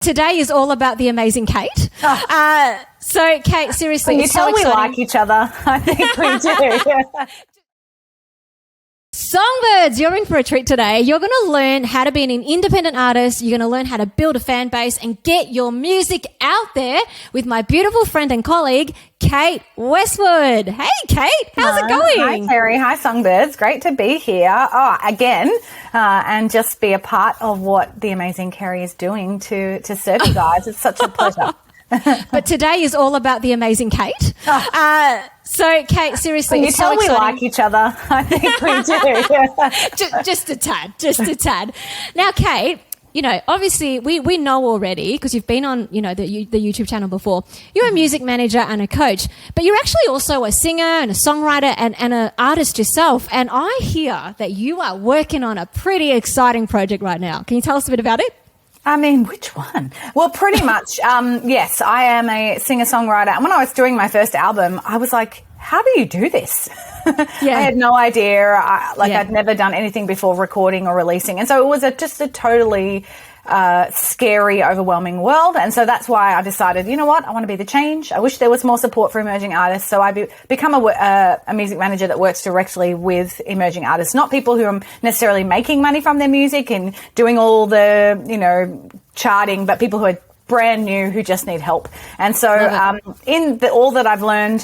Today is all about the amazing Kate. So, Kate, seriously, Can you it's tell so we exciting. like each other? I think we do. Songbirds, you're in for a treat today. You're going to learn how to be an independent artist. You're going to learn how to build a fan base and get your music out there with my beautiful friend and colleague, Kate Westwood. Hey, Kate, how's it going? Hi, Terry. Hi, Songbirds. Great to be here again and just be a part of what the amazing Kerry is doing to serve you guys. It's such a pleasure. But today is all about the amazing Kate. So, Kate, seriously, Can you it's tell so we exciting. like each other? I think we do. just a tad. Now, Kate, you know, obviously we know already because you've been on, you know, the YouTube channel before. You're a music manager and a coach, but you're actually also a singer and a songwriter and an artist yourself. And I hear that you are working on a pretty exciting project right now. Can you tell us a bit about it? I mean, which one? Well, pretty much, yes, I am a singer-songwriter. And when I was doing my first album, I was like, how do you do this? Yeah. I had no idea. I'd never done anything before recording or releasing. And so it was just a totally scary, overwhelming world. And so that's why I decided, you know what, I want to be the change. I wish there was more support for emerging artists. So I become a music manager that works directly with emerging artists, not people who are necessarily making money from their music and doing all the, you know, charting, but people who are brand new who just need help. And so all that I've learned,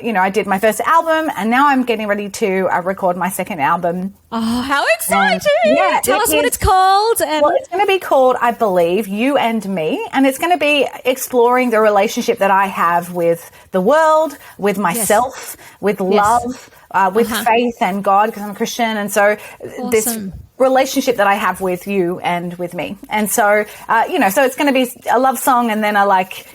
you know, I did my first album and now I'm getting ready to record my second album. Oh, how exciting! Yeah, Tell us what it's called. Well, it's going to be called, I believe, You and Me. And it's going to be exploring the relationship that I have with the world, with myself, with love, with faith and God, because I'm a Christian. And so this relationship that I have with you and with me. And so, you know, so it's going to be a love song and then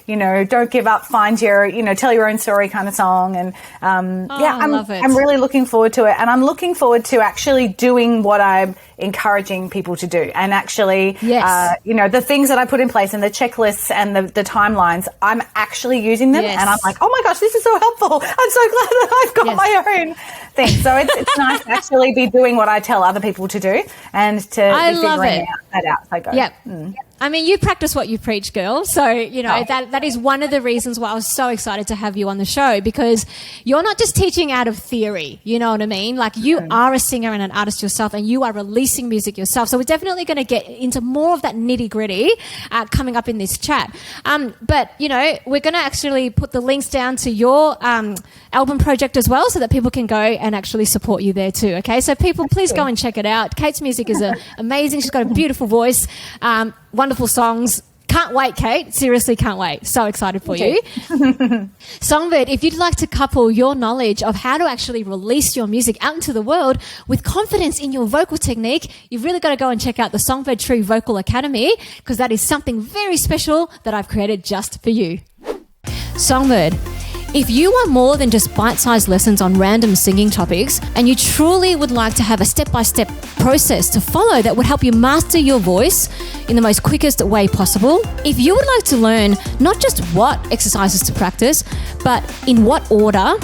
you know, don't give up, find your, you know, tell your own story kind of song. And I'm really looking forward to it. And I'm looking forward to actually doing what I'm encouraging people to do. And actually, you know, the things that I put in place and the checklists and the timelines, I'm actually using them. And I'm like, oh my gosh, this is so helpful. I'm so glad that I've got my own thing. So it's nice to actually be doing what I tell other people to do and to be figuring that out as I go. Yeah. I mean, you practice what you preach, girl. So, you know, that is one of the reasons why I was so excited to have you on the show, because you're not just teaching out of theory, you know what I mean? Like, you are a singer and an artist yourself and you are releasing music yourself. So we're definitely going to get into more of that nitty-gritty coming up in this chat. But, you know, we're going to actually put the links down to your album project as well so that people can go and actually support you there too, okay? So people, please go and check it out. Kate's music is amazing. She's got a beautiful voice. Wonderful songs. Can't wait, Kate. Seriously, can't wait. So excited for you. Songbird, if you'd like to couple your knowledge of how to actually release your music out into the world with confidence in your vocal technique, you've really got to go and check out the Songbird Tree Vocal Academy, because that is something very special that I've created just for you. Songbird, if you want more than just bite-sized lessons on random singing topics and you truly would like to have a step-by-step process to follow that would help you master your voice in the most quickest way possible, if you would like to learn not just what exercises to practice, but in what order,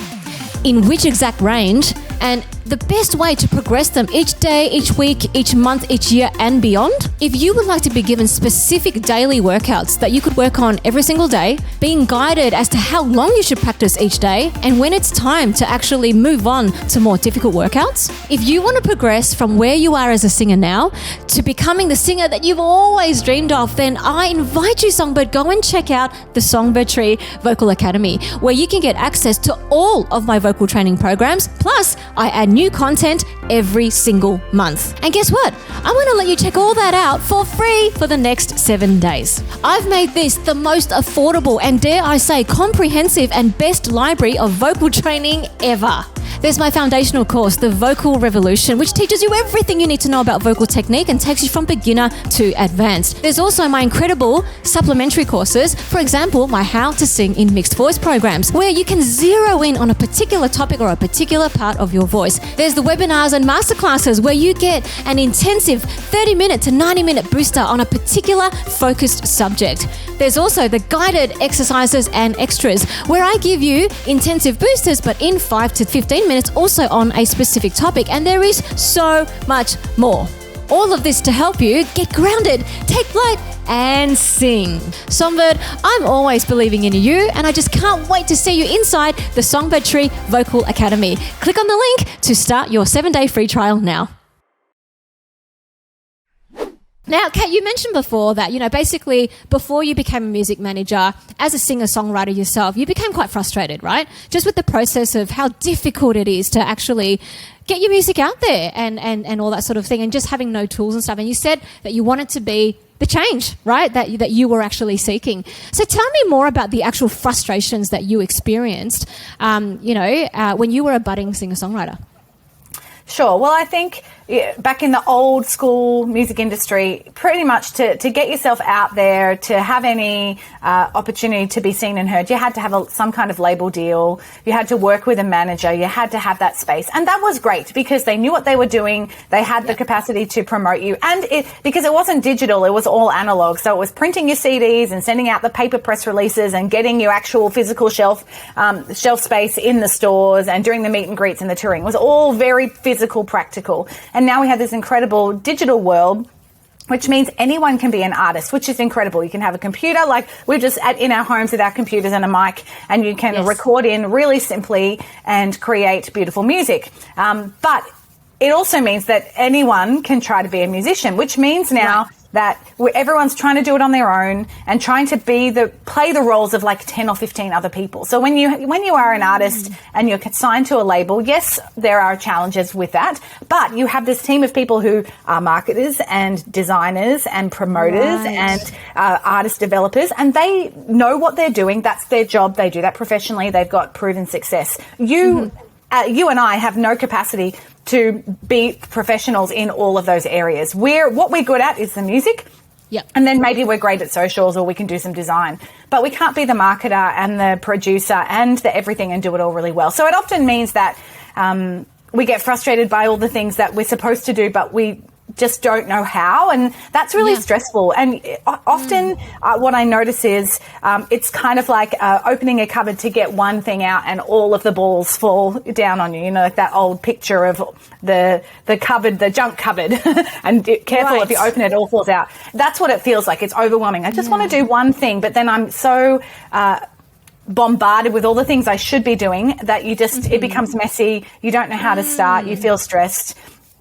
in which exact range, and the best way to progress them each day, each week, each month, each year, and beyond. If you would like to be given specific daily workouts that you could work on every single day, being guided as to how long you should practice each day, and when it's time to actually move on to more difficult workouts. If you want to progress from where you are as a singer now to becoming the singer that you've always dreamed of, then I invite you, Songbird, go and check out the Songbird Tree Vocal Academy, where you can get access to all of my vocal training programs. Plus, I add new content every single month. And guess what? I want to let you check all that out for free for the next 7 days. I've made this the most affordable and, dare I say, comprehensive and best library of vocal training ever. There's my foundational course, The Vocal Revolution, which teaches you everything you need to know about vocal technique and takes you from beginner to advanced. There's also my incredible supplementary courses, for example, my How to Sing in Mixed Voice programs, where you can zero in on a particular topic or a particular part of your voice. There's the webinars and masterclasses where you get an intensive 30-minute to 90-minute booster on a particular focused subject. There's also the guided exercises and extras, where I give you intensive boosters, but in 5 to 15 minutes also on a specific topic. And there is so much more. All of this to help you get grounded, take flight, and sing. Songbird, I'm always believing in you, and I just can't wait to see you inside the Songbird Tree Vocal Academy. Click on the link to start your 7-day free trial now. Now, Kate, you mentioned before that, basically before you became a music manager, as a singer-songwriter yourself, you became quite frustrated, right? Just with the process of how difficult it is to actually get your music out there and all that sort of thing, and just having no tools and stuff. And you said that you wanted to be the change, right, that you were actually seeking. So tell me more about the actual frustrations that you experienced, when you were a budding singer-songwriter. Sure. Well, I think back in the old school music industry, pretty much to get yourself out there, to have any opportunity to be seen and heard, you had to have some kind of label deal. You had to work with a manager. You had to have that space. And that was great because they knew what they were doing. They had the capacity to promote you. And because it wasn't digital, it was all analog. So it was printing your CDs and sending out the paper press releases and getting your actual physical shelf space in the stores and doing the meet and greets and the touring. It was all very physical, practical. And now we have this incredible digital world, which means anyone can be an artist, which is incredible. You can have a computer, like we're just in our homes with our computers and a mic, and you can record in really simply and create beautiful music. But it also means that anyone can try to be a musician, which means now that everyone's trying to do it on their own and trying to play the roles of like 10 or 15 other people. So when you are an artist and you're signed to a label, yes, there are challenges with that, but you have this team of people who are marketers and designers and promoters and artist developers, and they know what they're doing. That's their job. They do that professionally. They've got proven success. You and I have no capacity to be professionals in all of those areas. What we're good at is the music. Yep. And then maybe we're great at socials, or we can do some design. But we can't be the marketer and the producer and the everything and do it all really well. So it often means that we get frustrated by all the things that we're supposed to do, but we just don't know how, and that's really stressful. And often what I notice is it's kind of like opening a cupboard to get one thing out and all of the balls fall down on you, like that old picture of the cupboard, the junk cupboard, and careful if you open it, it all falls out. That's what it feels like. It's overwhelming. I just want to do one thing, but then I'm so bombarded with all the things I should be doing that you just it becomes messy. You don't know how to start. You feel stressed.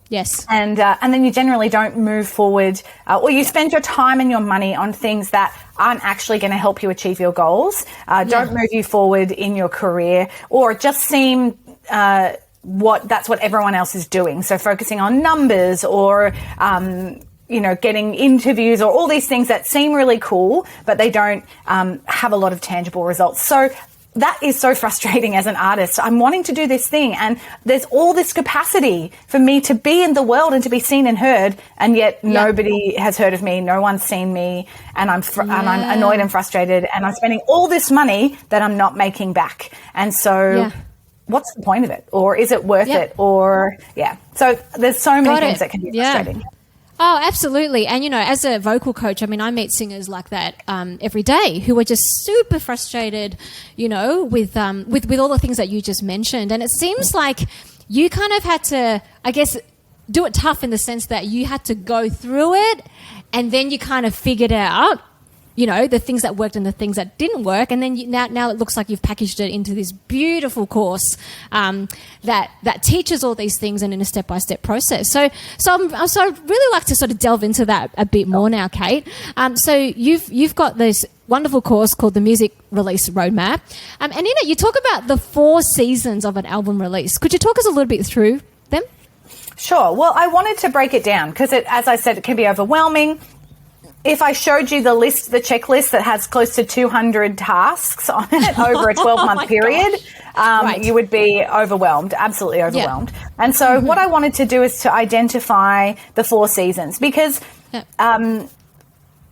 Yes. And then you generally don't move forward, or you spend your time and your money on things that aren't actually going to help you achieve your goals, don't move you forward in your career, or just seem that's what everyone else is doing. So focusing on numbers or getting interviews or all these things that seem really cool, but they don't have a lot of tangible results. So that is so frustrating as an artist. I'm wanting to do this thing, and there's all this capacity for me to be in the world and to be seen and heard, and yet nobody has heard of me. No one's seen me, and I'm annoyed and frustrated, and I'm spending all this money that I'm not making back. And so what's the point of it? Or is it worth it? Or, so there's so many things that can be frustrating. Oh, absolutely. And, as a vocal coach, I meet singers like that every day who are just super frustrated, with all the things that you just mentioned. And it seems like you kind of had to, I guess, do it tough in the sense that you had to go through it, and then you kind of figured out, the things that worked and the things that didn't work. And then now it looks like you've packaged it into this beautiful course that teaches all these things and in a step-by-step process. So I'd really like to sort of delve into that a bit more now, Kate. So you've got this wonderful course called the Music Release Roadmap. And in it, you talk about the 4 seasons of an album release. Could you talk us a little bit through them? Sure. Well, I wanted to break it down because, as I said, it can be overwhelming. If I showed you the checklist that has close to 200 tasks on it over a 12-month period, you would be overwhelmed, absolutely overwhelmed. Yeah. And so what I wanted to do is to identify the 4 seasons, because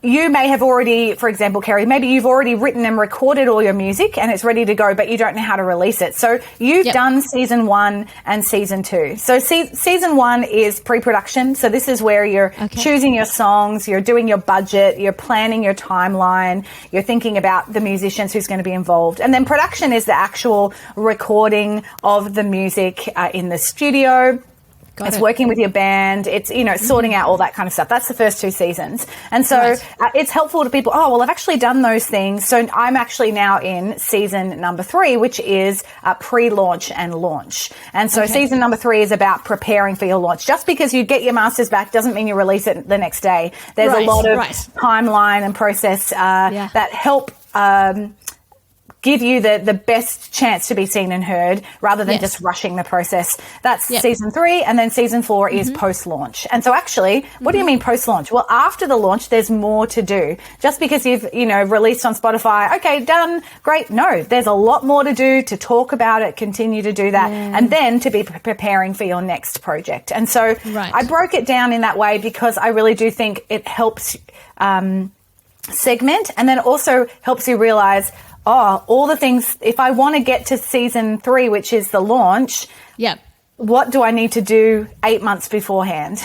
you may have already, for example, Kerry, maybe you've already written and recorded all your music and it's ready to go, but you don't know how to release it. So you've done season 1 and season 2. So season 1 is pre-production. So this is where you're choosing your songs, you're doing your budget, you're planning your timeline, you're thinking about the musicians who's going to be involved. And then production is the actual recording of the music in the studio. It's working with your band. It's, sorting out all that kind of stuff. That's the first 2 seasons. And so it's helpful to people. Oh, well, I've actually done those things. So I'm actually now in season number 3, which is pre-launch and launch. And so season number 3 is about preparing for your launch. Just because you get your masters back doesn't mean you release it the next day. There's a lot of timeline and process that help give you the best chance to be seen and heard rather than just rushing the process. That's season 3. And then season 4 is post-launch. And so actually, what do you mean post-launch? Well, after the launch, there's more to do. Just because you've, released on Spotify, okay, done, great. No, there's a lot more to do, to talk about it, continue to do that, and then to be preparing for your next project. And so I broke it down in that way because I really do think it helps segment, and then also helps you realize, all the things, if I want to get to season 3, which is the launch, what do I need to do 8 months beforehand?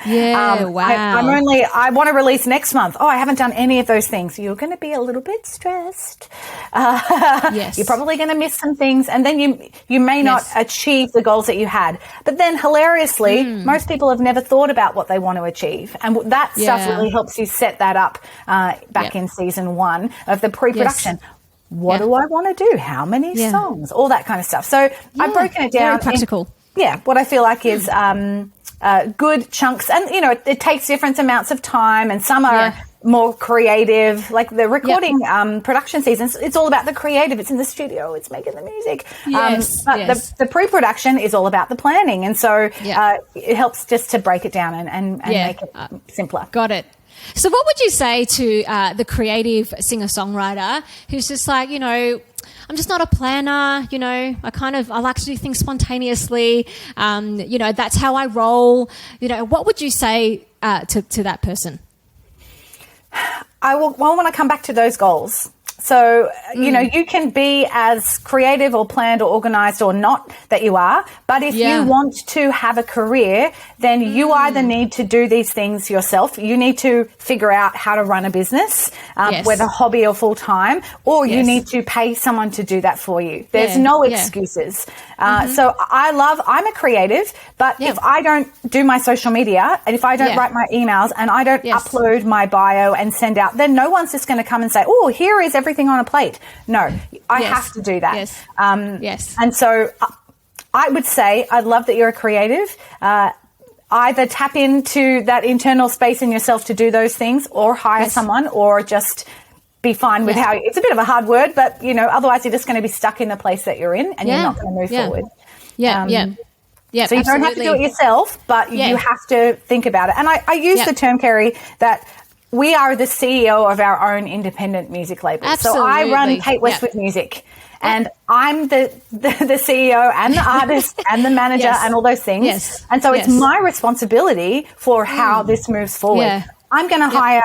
Wow. I want to release next month. I haven't done any of those things. You're going to be a little bit stressed. You're probably going to miss some things, and then you may not achieve the goals that you had. But then hilariously, most people have never thought about what they want to achieve. And that stuff really helps you set that up back in season 1 of the pre-production. What do I want to do? How many songs? All that kind of stuff. So I've broken it down. Very practical. What I feel like is good chunks. And, it takes different amounts of time, and some are more creative. Like the recording production seasons, it's all about the creative. It's in the studio. It's making the music. But the pre-production is all about the planning. And so it helps just to break it down and make it simpler. Got it. So what would you say to the creative singer-songwriter who's just like, I'm just not a planner, I like to do things spontaneously, that's how I roll. What would you say to that person? I want to come back to those goals. So, you can be as creative or planned or organized or not that you are, but if you want to have a career, then you either need to do these things yourself. You need to figure out how to run a business, whether hobby or full time, or you need to pay someone to do that for you. There's no excuses. So I'm a creative, but if I don't do my social media, and if I don't write my emails, and I don't upload my bio and send out, then no one's just going to come and say, oh, here is everything on a plate. No, I have to do that. And so I would say, I love that you're a creative. Either tap into that internal space in yourself to do those things, or hire someone, or just be fine with how it's a bit of a hard word, but otherwise you're just going to be stuck in the place that you're in, and you're not going to move forward. So you don't have to do it yourself, but you have to think about it. And I use the term, Kerry, that we are the CEO of our own independent music label. Absolutely. So I run Kate Westwood Music, and I'm the CEO and the artist and the manager and all those things. And so it's my responsibility for how this moves forward. I'm going to hire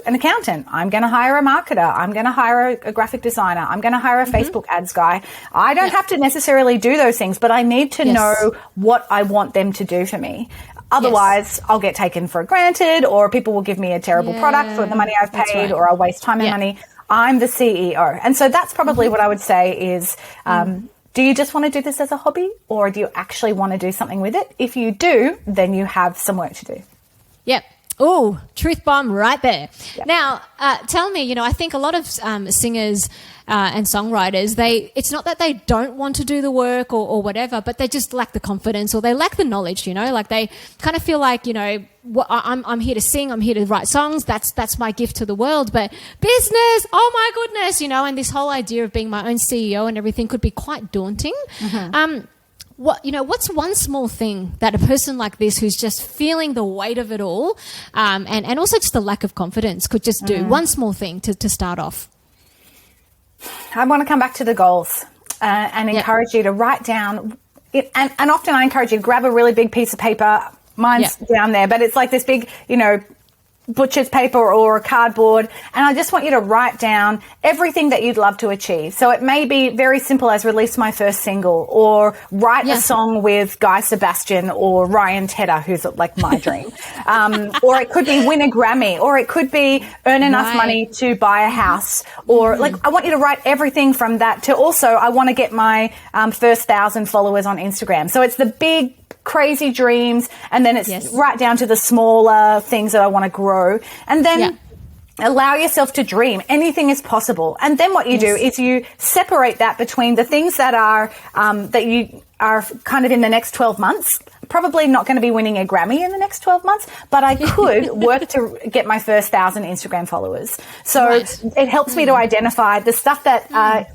an accountant. I'm going to hire a marketer. I'm going to hire a graphic designer. I'm going to hire a Facebook ads guy. I don't have to necessarily do those things, but I need to know what I want them to do for me. Otherwise, I'll get taken for granted, or people will give me a terrible product for the money I've paid, or I'll waste time and money. I'm the CEO. And so that's probably what I would say is, do you just want to do this as a hobby, or do you actually want to do something with it? If you do, then you have some work to do. Yep. Oh, truth bomb right there. Yep. Now, tell me, I think a lot of singers and songwriters, it's not that they don't want to do the work or whatever, but they just lack the confidence, or they lack the knowledge, like they kind of feel like, I'm here to sing, I'm here to write songs, that's my gift to the world, but business, oh my goodness, and this whole idea of being my own CEO and everything could be quite daunting. What's one small thing that a person like this, who's just feeling the weight of it all, and also just the lack of confidence, could just do? One small thing to start off. I want to come back to the goals and encourage you to write down it. And often I encourage you to grab a really big piece of paper. Mine's down there, but it's like this big, butcher's paper or cardboard, and I just want you to write down everything that you'd love to achieve. So it may be very simple as release my first single, or write a song with Guy Sebastian or Ryan Tedder, who's like my dream. Or it could be win a Grammy, or it could be earn enough money to buy a house, or I want you to write everything from that to also I want to get my first 1,000 followers on Instagram. So it's the big crazy dreams, and then it's right down to the smaller things that I want to grow. And then allow yourself to dream. Anything is possible. And then what you do is you separate that between the things that are that you are kind of in the next 12 months. Probably not going to be winning a Grammy in the next 12 months, but I could work to get my first 1,000 Instagram followers. So it helps me to identify the stuff that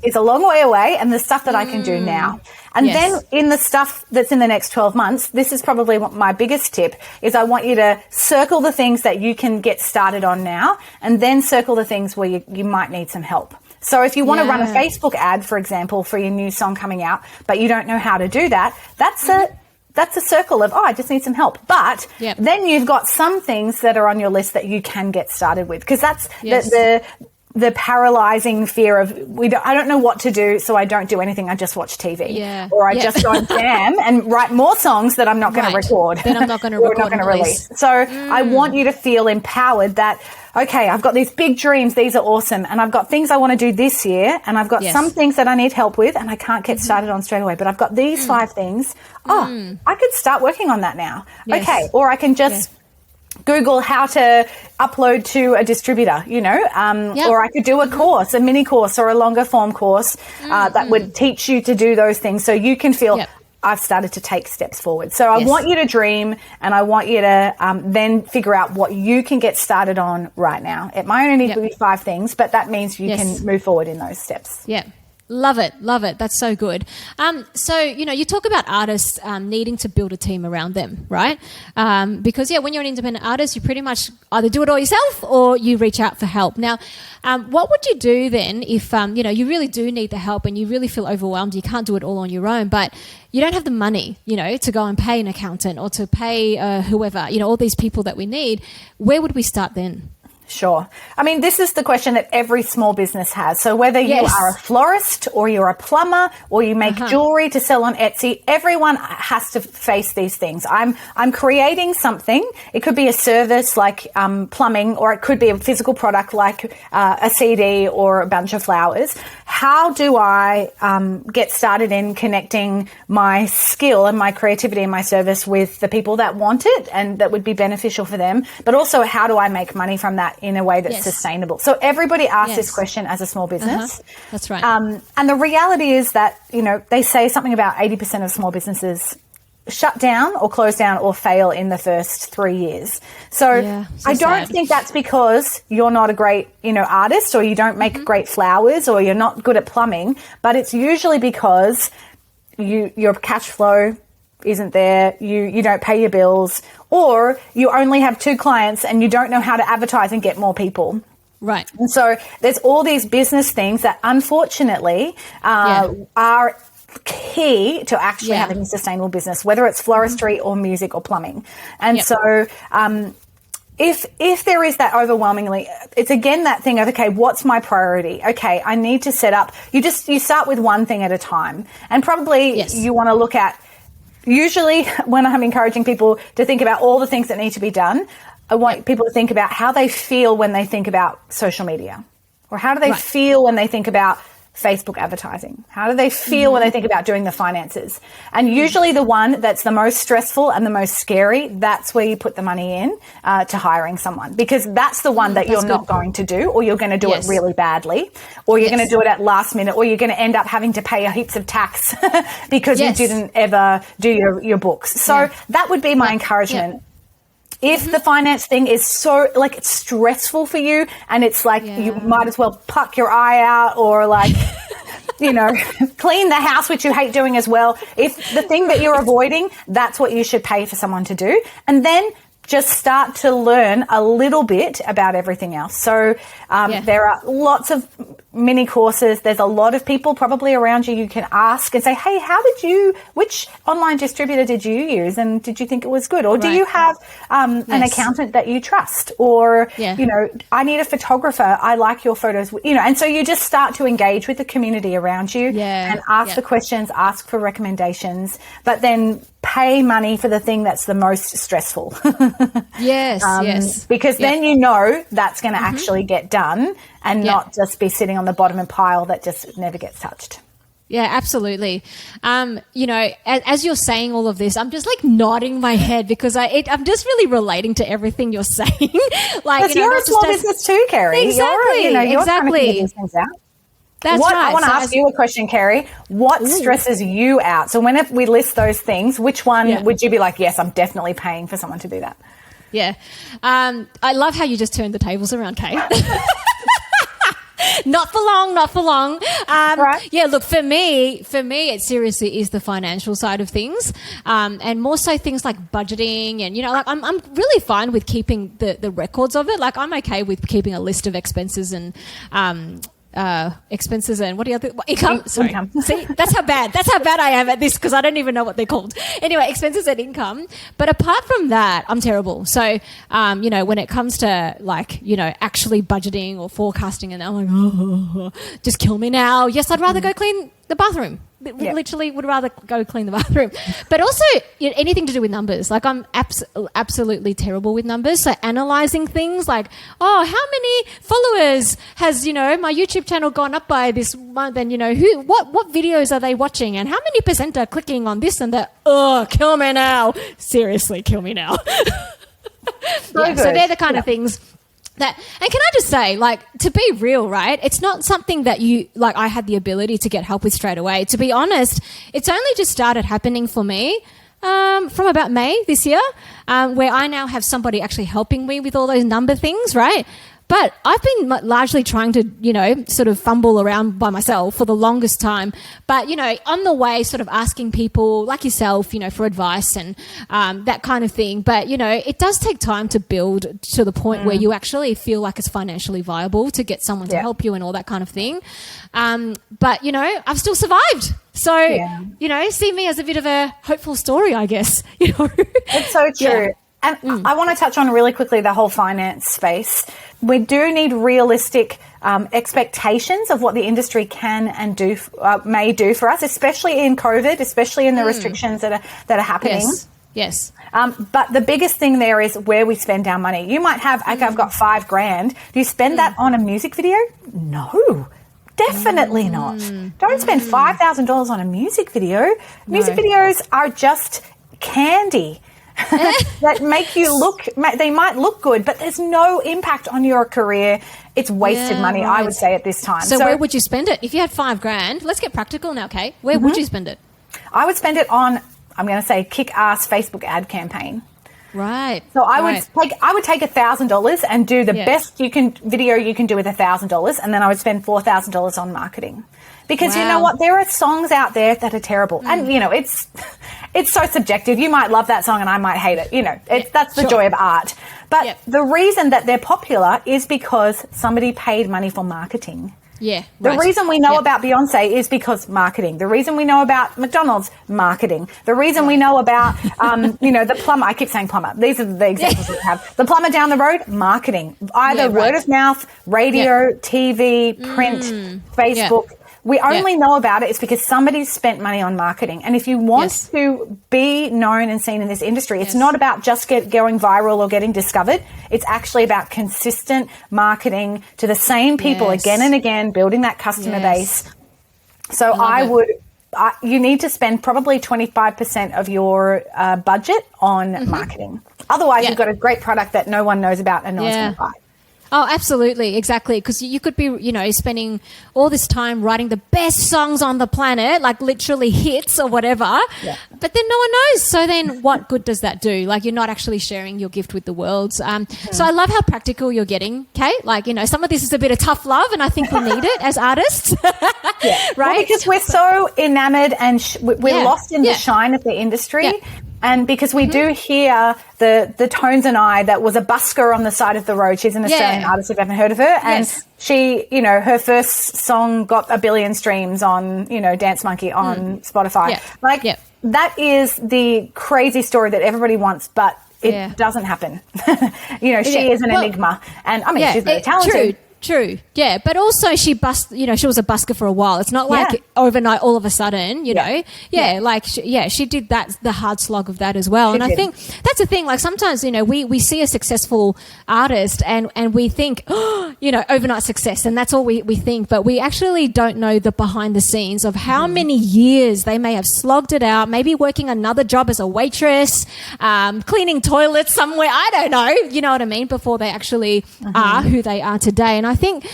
is a long way away and the stuff that I can do now. And then in the stuff that's in the next 12 months, this is probably my biggest tip, is I want you to circle the things that you can get started on now, and then circle the things where you might need some help. So if you want to run a Facebook ad, for example, for your new song coming out, but you don't know how to do that, that's a circle of, I just need some help. But then you've got some things that are on your list that you can get started with, because that's the paralyzing fear of I don't know what to do, so I don't do anything. I just watch TV, or I just go and jam and write more songs that I'm not going to record. Then I'm not going to record, not going to release. So I want you to feel empowered that, okay, I've got these big dreams. These are awesome. And I've got things I want to do this year. And I've got some things that I need help with and I can't get started on straight away. But I've got these 5 things. I could start working on that now. Okay. Or I can just Google how to upload to a distributor, or I could do a course, a mini course or a longer form course that would teach you to do those things, so you can feel I've started to take steps forward. So I want you to dream, and I want you to then figure out what you can get started on right now. It might only need to be 5 things, but that means you can move forward in those steps. Yeah. Love it. That's so good. So, you talk about artists needing to build a team around them, right? Because, when you're an independent artist, you pretty much either do it all yourself or you reach out for help. Now, what would you do then if, you really do need the help and you really feel overwhelmed, you can't do it all on your own, but you don't have the money, to go and pay an accountant or to pay whoever, all these people that we need. Where would we start then? Sure. I mean, this is the question that every small business has. So whether you are a florist or you're a plumber or you make jewelry to sell on Etsy, everyone has to face these things. I'm creating something. It could be a service like plumbing, or it could be a physical product like a CD or a bunch of flowers. How do I get started in connecting my skill and my creativity and my service with the people that want it and that would be beneficial for them? But also, how do I make money from that in a way that's sustainable? So everybody asks this question as a small business. That's right. And the reality is that, they say something about 80% of small businesses shut down or close down or fail in the first 3 years. So I don't think that's because you're not a great, artist, or you don't make great flowers, or you're not good at plumbing, but it's usually because your cash flow isn't there, you don't pay your bills, or you only have 2 clients and you don't know how to advertise and get more people. Right. And so there's all these business things that unfortunately are key to actually having a sustainable business, whether it's floristry or music or plumbing. And so if there is that overwhelmingly, it's again that thing of, okay, what's my priority? Okay, I need to set up, you start with one thing at a time. And probably you want to look at, usually when I'm encouraging people to think about all the things that need to be done, I want people to think about how they feel when they think about social media, or how do they feel when they think about Facebook advertising? How do they feel when they think about doing the finances? And usually the one that's the most stressful and the most scary, that's where you put the money in to hiring someone, because that's the one that you're not going to do, or you're going to do it really badly, or you're going to do it at last minute, or you're going to end up having to pay a heaps of tax because you didn't ever do your books. So that would be my encouragement. If the finance thing is so, it's stressful for you, and it's you might as well pluck your eye out, or clean the house, which you hate doing as well. If the thing that you're avoiding, that's what you should pay for someone to do. And then just start to learn a little bit about everything else. So there are lots of mini courses. There's a lot of people probably around you can ask and say, hey, which online distributor did you use, and did you think it was good? Or do you have an accountant that you trust? Or, I need a photographer. I like your photos, and so you just start to engage with the community around you and ask the questions, ask for recommendations, but then pay money for the thing that's the most stressful. Because then that's going to actually get done, and not just be sitting on the bottom of a pile that just never gets touched. Yeah, absolutely. You know, as you're saying all of this, I'm just like nodding my head because I'm just really relating to everything you're saying. Like, you're a small business too, Kerry. Exactly. You're trying to figure these things out. That's right. I want to ask you a question, Kerry. What stresses you out? So whenever we list those things, which one would you be like, yes, I'm definitely paying for someone to do that? Yeah. I love how you just turned the tables around, Kate. Not for long. Right. Yeah, look, for me, it seriously is the financial side of things, and more so things like budgeting and, like I'm really fine with keeping the records of it. Like I'm okay with keeping a list of expenses and expenses and what are the other income? Sorry. Income. See, that's how bad I am at this because I don't even know what they're called. Anyway, expenses and income. But apart from that, I'm terrible. So, when it comes to like, actually budgeting or forecasting, and I'm like, just kill me now. Yes, I'd rather go clean the bathroom. Literally would rather go clean the bathroom. But also anything to do with numbers. Like I'm absolutely terrible with numbers. So analysing things like, how many followers has, my YouTube channel gone up by this month, and, what videos are they watching and how many percent are clicking on this and that? Kill me now. Seriously, kill me now. So they're the kind of things and can I just say, like, to be real, right? It's not something that I had the ability to get help with straight away. To be honest, it's only just started happening for me from about May this year, where I now have somebody actually helping me with all those number things, right? But I've been largely trying to, sort of fumble around by myself for the longest time. But, on the way, sort of asking people like yourself, for advice and that kind of thing. But, it does take time to build to the point where you actually feel like it's financially viable to get someone to help you and all that kind of thing. But, I've still survived. So, see me as a bit of a hopeful story, I guess. It's so true. Yeah. And I want to touch on really quickly the whole finance space. We do need realistic expectations of what the industry can and may do for us, especially in COVID, especially in the restrictions that are happening. Yes. But the biggest thing there is where we spend our money. You might have, okay, I've got $5,000. Do you spend that on a music video? No. Definitely not. Don't spend $5,000 on a music video. Music videos are just candy. That make you they might look good, but there's no impact on your career. It's wasted money, right. I would say, at this time. So where would you spend it? If you had $5,000, let's get practical now, Kate. Where would you spend it? I would spend it on, I'm going to say, kick-ass Facebook ad campaign. Right. So I would take $1,000 and do the best video you can do with $1,000, and then I would spend $4,000 on marketing. Because you know what? There are songs out there that are terrible. And, it's so subjective. You might love that song and I might hate it. That's the joy of art. But the reason that they're popular is because somebody paid money for marketing. Yeah. The reason we know about Beyonce is because marketing. The reason we know about McDonald's, marketing. The reason we know about, the plumber, I keep saying plumber. These are the examples we have. The plumber down the road, marketing. Either word of mouth, radio, TV, print, Facebook. We only know about it because somebody's spent money on marketing. And if you want to be known and seen in this industry, it's not about just going viral or getting discovered. It's actually about consistent marketing to the same people again and again, building that customer base. So you need to spend probably 25% of your budget on marketing. Otherwise, you've got a great product that no one knows about and no one's going to buy. Oh, absolutely. Exactly. Because you could be, spending all this time writing the best songs on the planet, like literally hits or whatever, but then no one knows. So then what good does that do? Like, you're not actually sharing your gift with the world. So I love how practical you're getting, Kate. Like, some of this is a bit of tough love, and I think we need it as artists. Right? Well, because we're so enamored and we're lost in the shine of the industry. Yeah. And because we do hear the Tones and I, that was a busker on the side of the road. She's an Australian artist, if you haven't heard of her. And she, her first song got 1 billion streams on, Dance Monkey on Spotify. Yeah. That is the crazy story that everybody wants, but it doesn't happen. She is an enigma. And I mean, she's very talented. True. Yeah. But also she was a busker for a while. It's not like overnight, all of a sudden, you know. Yeah. Like, she did that, the hard slog of that as well. I think that's the thing. Like sometimes, you know, we see a successful artist and we think, you know, overnight success. And that's all we think. But we actually don't know the behind the scenes of how many years they may have slogged it out, maybe working another job as a waitress, cleaning toilets somewhere. I don't know. You know what I mean? Before they actually are who they are today. And I think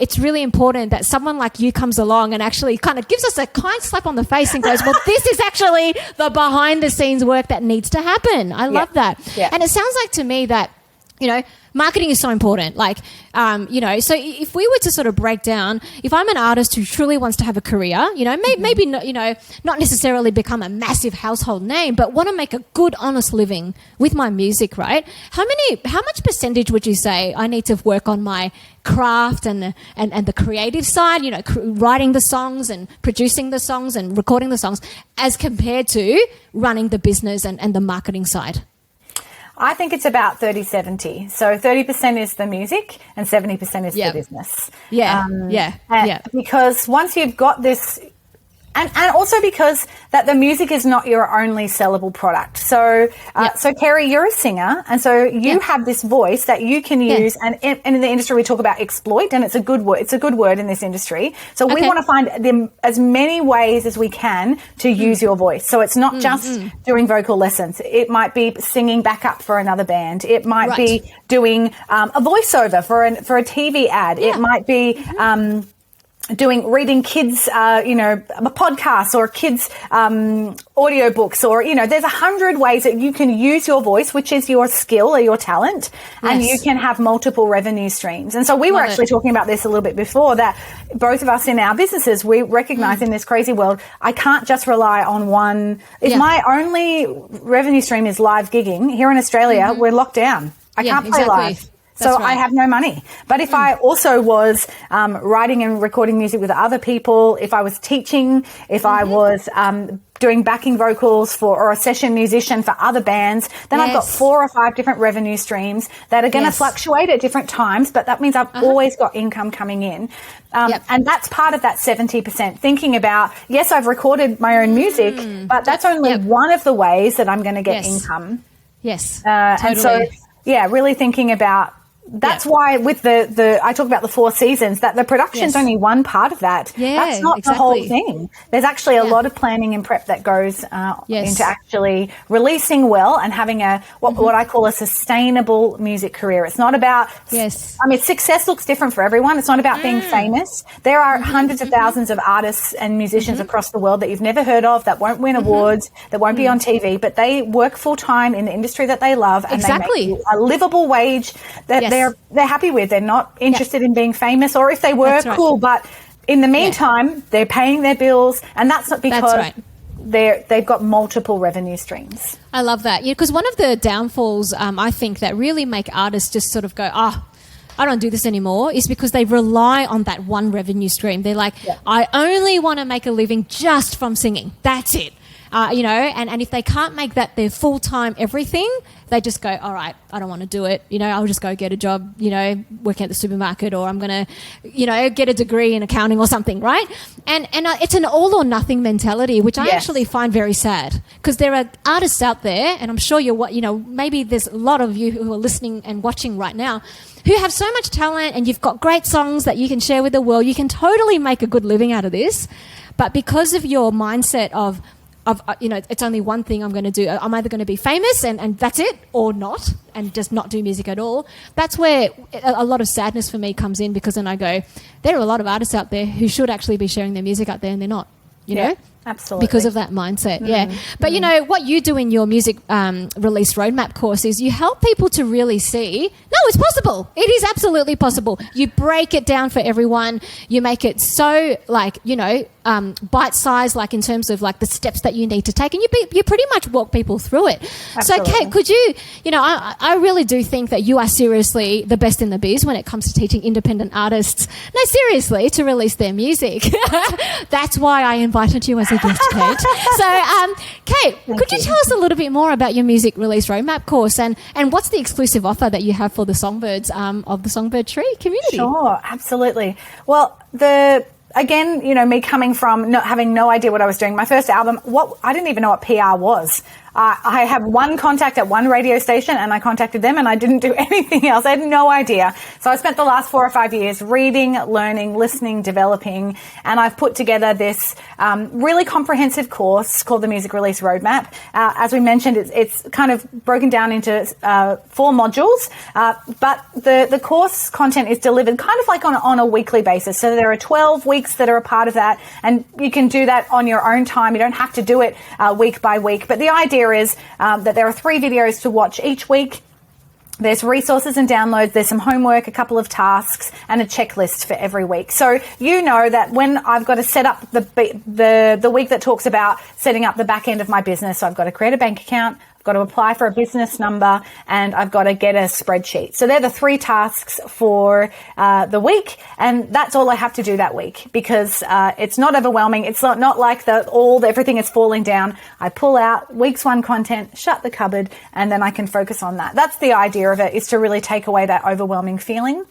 it's really important that someone like you comes along and actually kind of gives us a kind slap on the face and goes, well, this is actually the behind the scenes work that needs to happen. I love that. Yeah. And it sounds like to me that, you know, marketing is so important. Like, you know, so if we were to sort of break down, if I'm an artist who truly wants to have a career, you know, maybe not, you know, not necessarily become a massive household name, but want to make a good, honest living with my music, right? How much percentage would you say I need to work on my craft and the creative side, you know, writing the songs and producing the songs and recording the songs as compared to running the business and the marketing side? I think it's about 30-70. So 30% is the music and 70% is the business. Because once you've got this, and also because that the music is not your only sellable product. So, so Kerry, you're a singer, and so you have this voice that you can use. And in the industry, we talk about exploit, and it's a good word. It's a good word in this industry. So we want to find as many ways as we can to use your voice. So it's not just doing vocal lessons. It might be singing backup for another band. It might be doing a voiceover for a TV ad. It might be reading kids, you know, podcasts or kids' audiobooks, or, you know, there's 100 ways that you can use your voice, which is your skill or your talent, and you can have multiple revenue streams. And so we were actually talking about this a little bit before, that both of us in our businesses, we recognize in this crazy world, I can't just rely on one. If my only revenue stream is live gigging here in Australia, we're locked down. I can't play live. So I have no money. But if I also was writing and recording music with other people, if I was teaching, if I was doing backing vocals or a session musician for other bands, then I've got 4 or 5 different revenue streams that are going to fluctuate at different times, but that means I've always got income coming in. And that's part of that 70%, thinking about, yes, I've recorded my own music, but that's only one of the ways that I'm going to get income. Yes, totally. And so, really thinking about, that's why with the I talk about the 4 seasons, that the production's only one part of that. That's not the whole thing. There's actually a lot of planning and prep that goes into actually releasing well and having what I call a sustainable music career. It's not about, I mean, success looks different for everyone. It's not about being famous. There are hundreds of thousands of artists and musicians across the world that you've never heard of, that won't win awards, that won't be on TV, but they work full time in the industry that they love, and they make a livable wage that they're happy with. They're not interested in being famous, or if they were, cool, but in the meantime they're paying their bills, and that's not because they've got multiple revenue streams. I love that. Because one of the downfalls I think that really make artists just sort of go, I don't do this anymore, is because they rely on that one revenue stream. They're like, I only want to make a living just from singing. That's it. You know, and if they can't make that their full-time everything, they just go, all right, I don't want to do it. You know, I'll just go get a job, you know, working at the supermarket, or I'm going to, you know, get a degree in accounting or something, right? And it's an all or nothing mentality, which I actually find very sad, because there are artists out there, and I'm sure maybe there's a lot of you who are listening and watching right now who have so much talent, and you've got great songs that you can share with the world. You can totally make a good living out of this. But because of your mindset of you know, it's only one thing I'm going to do. I'm either going to be famous and that's it, or not, and just not do music at all. That's where a lot of sadness for me comes in, because then I go, there are a lot of artists out there who should actually be sharing their music out there, and they're not, you know? Absolutely. Because of that mindset, But, you know, what you do in your music release roadmap course is you help people to really see, no, it's possible. It is absolutely possible. You break it down for everyone. You make it so, like, you know, bite-sized, like in terms of like the steps that you need to take, and you pretty much walk people through it. Absolutely. So, Kate, could you, you know, I really do think that you are seriously the best in the biz when it comes to teaching independent artists, no, seriously, to release their music. That's why I invited you as a special gift, Kate. So, Kate, could you tell us a little bit more about your music release roadmap course and what's the exclusive offer that you have for the songbirds of the Songbird Tree community? Sure, absolutely. Well, again, me coming from having no idea what I was doing. My first album, I didn't even know what PR was. I have one contact at one radio station and I contacted them and I didn't do anything else. I had no idea. So I spent the last 4 or 5 years reading, learning, listening, developing, and I've put together this really comprehensive course called the Music Release Roadmap. As we mentioned, it's kind of broken down into 4 modules, but the course content is delivered kind of like on a weekly basis. So there are 12 weeks that are a part of that, and you can do that on your own time. You don't have to do it week by week, but the idea is that there are 3 videos to watch each week. There's resources and downloads, there's some homework, a couple of tasks, and a checklist for every week. So you know that when I've got to set up the week that talks about setting up the back end of my business, so I've got to create a bank account, got to apply for a business number, and I've got to get a spreadsheet. So they're the 3 tasks for the week, and that's all I have to do that week because it's not overwhelming. It's not like everything is falling down. I pull out week's 1 content, shut the cupboard, and then I can focus on that. That's the idea of it, is to really take away that overwhelming feeling.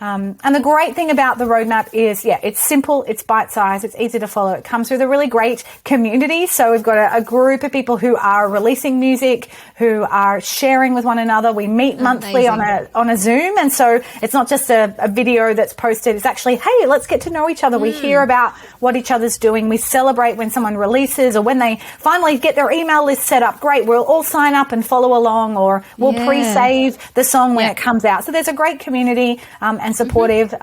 And the great thing about the roadmap is, it's simple, it's bite-sized, it's easy to follow. It comes with a really great community. So we've got a group of people who are releasing music, who are sharing with one another. We meet monthly on a Zoom. And so it's not just a video that's posted. It's actually, hey, let's get to know each other. We hear about what each other's doing. We celebrate when someone releases or when they finally get their email list set up. Great. We'll all sign up and follow along, or we'll pre-save the song when it comes out. So there's a great community, and supportive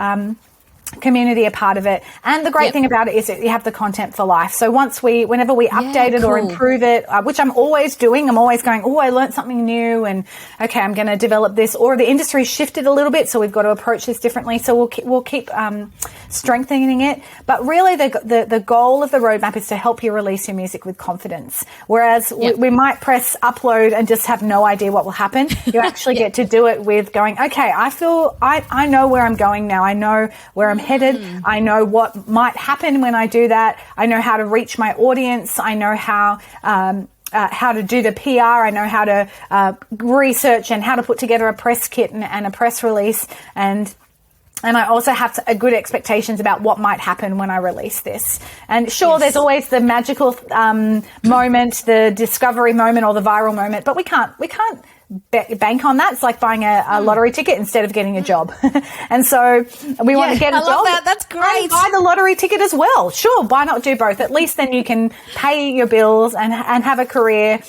community a part of it. And the great thing about it is that you have the content for life. So whenever we update it or improve it, which I'm always doing, I'm always going, I learned something new, and okay, I'm going to develop this, or the industry shifted a little bit, so we've got to approach this differently. So we'll keep strengthening it. But really the goal of the roadmap is to help you release your music with confidence. Whereas we might press upload and just have no idea what will happen. You actually get to do it with going, okay, I know where I'm going now. I know where I'm headed. I know what might happen when I do that. I know how to reach my audience. I know how to do the PR. I know how to research and how to put together a press kit and a press release. And I also have a good expectations about what might happen when I release this. And sure, there's always the magical moment, the discovery moment, or the viral moment, but we can't bank on that. It's like buying a lottery ticket instead of getting a job. And so we want to get a job. I love that. That's great. And buy the lottery ticket as well. Sure, why not do both? At least then you can pay your bills and have a career.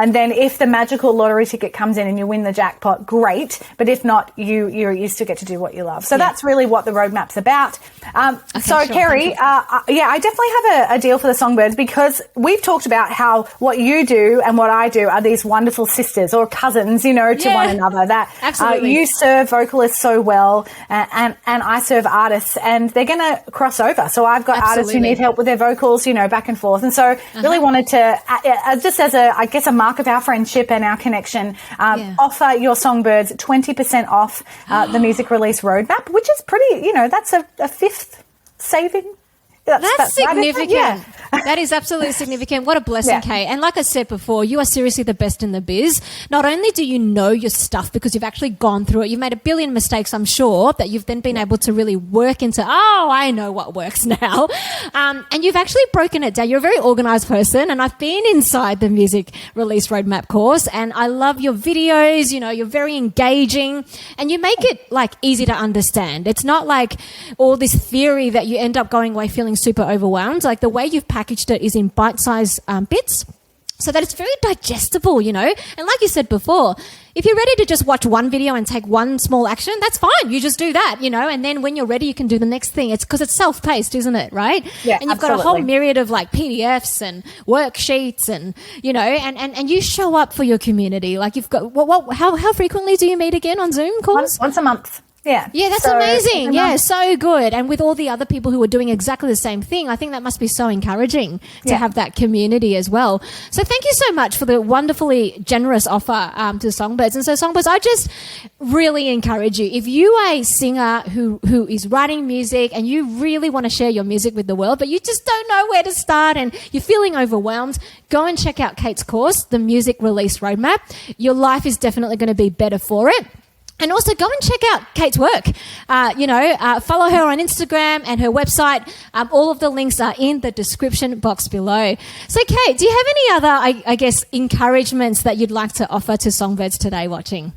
And then if the magical lottery ticket comes in and you win the jackpot, great. But if not, you still get to do what you love. So that's really what the roadmap's about. Kerry, I definitely have a deal for the Songbirds, because we've talked about how what you do and what I do are these wonderful sisters or cousins, to one another. That you serve vocalists so well, and I serve artists, and they're going to cross over. So I've got artists who need help with their vocals, back and forth. And so really wanted to, just as a mark of our friendship and our connection, offer your Songbirds 20% off the Music Release Roadmap, which is pretty, that's a 5th saving. That's significant. Right, that is absolutely significant. What a blessing, Kate. And like I said before, you are seriously the best in the biz. Not only do you know your stuff because you've actually gone through it, you've made a billion mistakes, I'm sure, that you've then been able to really work into, I know what works now. And you've actually broken it down. You're a very organized person, and I've been inside the Music Release Roadmap course, and I love your videos. You're very engaging, and you make it easy to understand. It's not like all this theory that you end up going away feeling super overwhelmed. Like, the way you've packaged it is in bite-sized bits, so that it's very digestible, And like you said before, if you're ready to just watch one video and take one small action, that's fine. You just do that, and then when you're ready, you can do the next thing. It's because it's self-paced, isn't it? Right? Yeah, and you've got a whole myriad of PDFs and worksheets, and and you show up for your community. Like, you've got how frequently do you meet again on Zoom calls? Once a month. Yeah. Yeah, that's amazing. Yeah, so good. And with all the other people who are doing exactly the same thing, I think that must be so encouraging to have that community as well. So thank you so much for the wonderfully generous offer to Songbirds. And so Songbirds, I just really encourage you, if you are a singer who is writing music and you really want to share your music with the world, but you just don't know where to start and you're feeling overwhelmed, go and check out Kate's course, The Music Release Roadmap. Your life is definitely going to be better for it. And also go and check out Kate's work. Follow her on Instagram and her website. All of the links are in the description box below. So, Kate, do you have any other, I guess, encouragements that you'd like to offer to Songbirds today watching?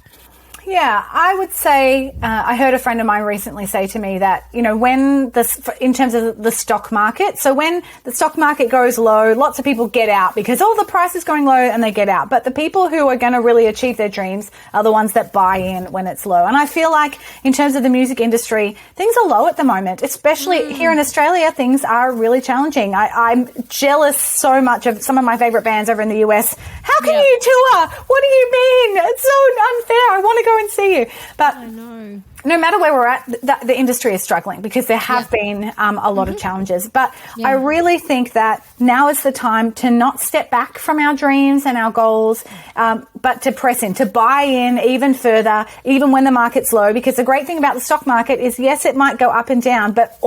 Yeah, I would say I heard a friend of mine recently say to me that, in terms of the stock market, so when the stock market goes low, lots of people get out because, the price is going low and they get out. But the people who are going to really achieve their dreams are the ones that buy in when it's low. And I feel like in terms of the music industry, things are low at the moment, especially here in Australia. Things are really challenging. I'm jealous so much of some of my favorite bands over in the US. How can you tour? What do you mean? It's so unfair. I want to go and see you. But I know. No matter where we're at, the industry is struggling because there have been a lot of challenges. But I really think that now is the time to not step back from our dreams and our goals, but to press in, to buy in even further, even when the market's low. Because the great thing about the stock market is, yes, it might go up and down, but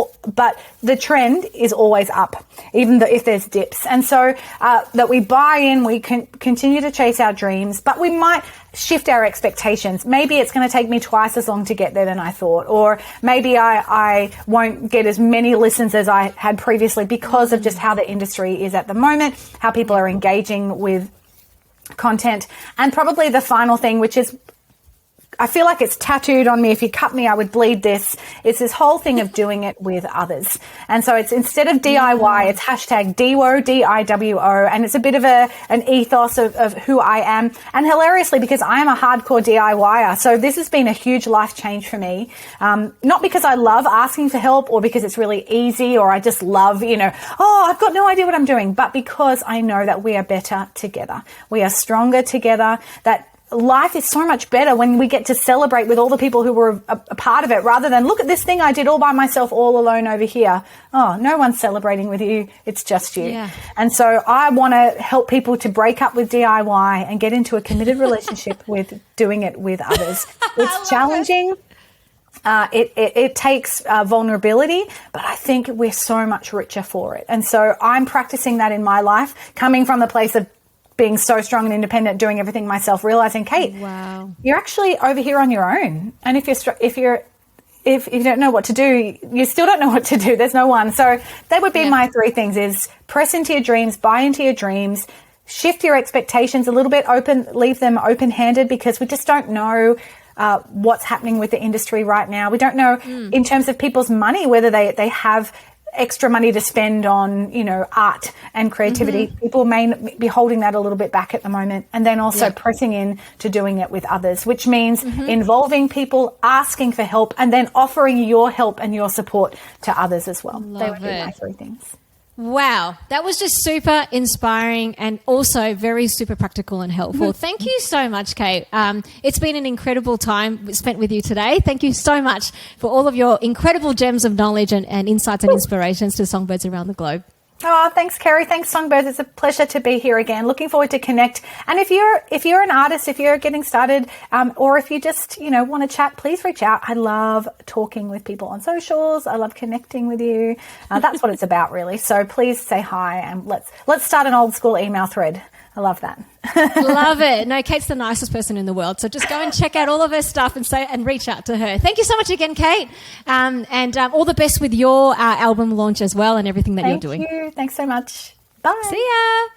the trend is always up, even though if there's dips. And so that we buy in, we can continue to chase our dreams, but we might shift our expectations. Maybe it's going to take me twice as long to get there than I thought, or maybe I won't get as many listens as I had previously because of just how the industry is at the moment, how people are engaging with content. And probably the final thing, which is, I feel like it's tattooed on me. If you cut me, I would bleed this. It's this whole thing of doing it with others. And so it's instead of DIY, it's hashtag DIWO, DIWO. And it's a bit of an ethos of who I am. And hilariously, because I am a hardcore DIYer. So this has been a huge life change for me. Not because I love asking for help or because it's really easy or I just love, I've got no idea what I'm doing, but because I know that we are better together. We are stronger together, that life is so much better when we get to celebrate with all the people who were a part of it, rather than look at this thing I did all by myself, all alone over here. Oh, no one's celebrating with you. It's just you. Yeah. And so I want to help people to break up with DIY and get into a committed relationship with doing it with others. It's challenging. It takes vulnerability, but I think we're so much richer for it. And so I'm practicing that in my life, coming from the place of being so strong and independent, doing everything myself, realizing, Kate, wow, you're actually over here on your own. And if you don't know what to do, you still don't know what to do. There's no one. So that would be my three things: is press into your dreams, buy into your dreams, shift your expectations a little bit, leave them open-handed, because we just don't know what's happening with the industry right now. We don't know in terms of people's money, whether they have extra money to spend on, art and creativity. People may be holding that a little bit back at the moment. And then also pressing in to doing it with others, which means involving people, asking for help, and then offering your help and your support to others as well. They would be my three things. Wow, that was just super inspiring and also very super practical and helpful. Thank you so much, Kate. It's been an incredible time spent with you today. Thank you so much for all of your incredible gems of knowledge and insights and inspirations to songbirds around the globe. Oh, thanks, Kerry. Thanks, Songbirds. It's a pleasure to be here again. Looking forward to connect. And if you're an artist, if you're getting started, or if you just, want to chat, please reach out. I love talking with people on socials. I love connecting with you. That's what it's about, really. So please say hi and let's start an old school email thread. I love that. Love it. No, Kate's the nicest person in the world. So just go and check out all of her stuff and reach out to her. Thank you so much again, Kate. And all the best with your album launch as well and everything that you're doing. Thank you. Thanks so much. Bye. See ya.